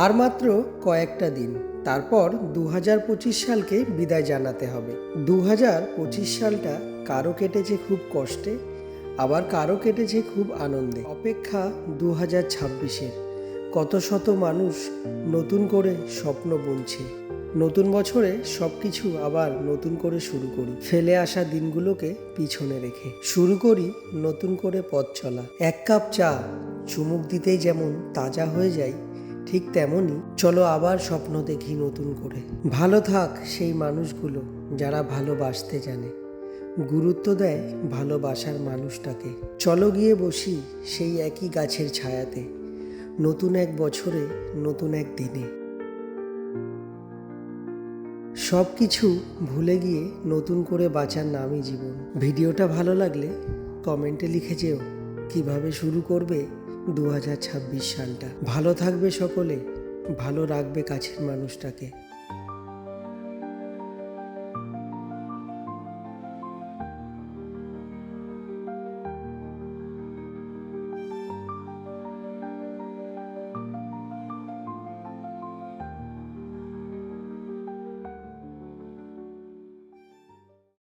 আর মাত্র কয়েকটা দিন, তারপর 2025 সালকে বিদায় জানাতে হবে। 2025 সালটা কারো কেটেছে খুব কষ্টে, আবার কারো কেটেছে খুব আনন্দে। অপেক্ষা 2026-এর। কত শত মানুষ নতুন করে স্বপ্ন বুনছে। নতুন বছরে সব কিছু আবার নতুন করে শুরু করি, ফেলে আসা দিনগুলোকে পিছনে রেখে। শুরু করি নতুন করে পথ চলা। এক কাপ চা চুমুক দিতেই যেমন তাজা হয়ে যায়, ঠিক তেমনই চলো আবার স্বপ্ন দেখি নতুন করে। ভালো থাক সেই মানুষগুলো যারা ভালোবাসতে জানে, গুরুত্ব দেয় ভালোবাসার মানুষটাকে। চলো গিয়ে বসি সেই একই গাছের ছায়াতে, নতুন এক বছরে নতুন এক দিনে। সব কিছু ভুলে গিয়ে নতুন করে বাঁচার নামই জীবন। ভিডিওটা ভালো লাগলে কমেন্টে লিখে যেও কিভাবে শুরু করবে 2026 সালটা। ভালো থাকবে সকলে, ভালো রাখবে কাছের মানুষটাকে।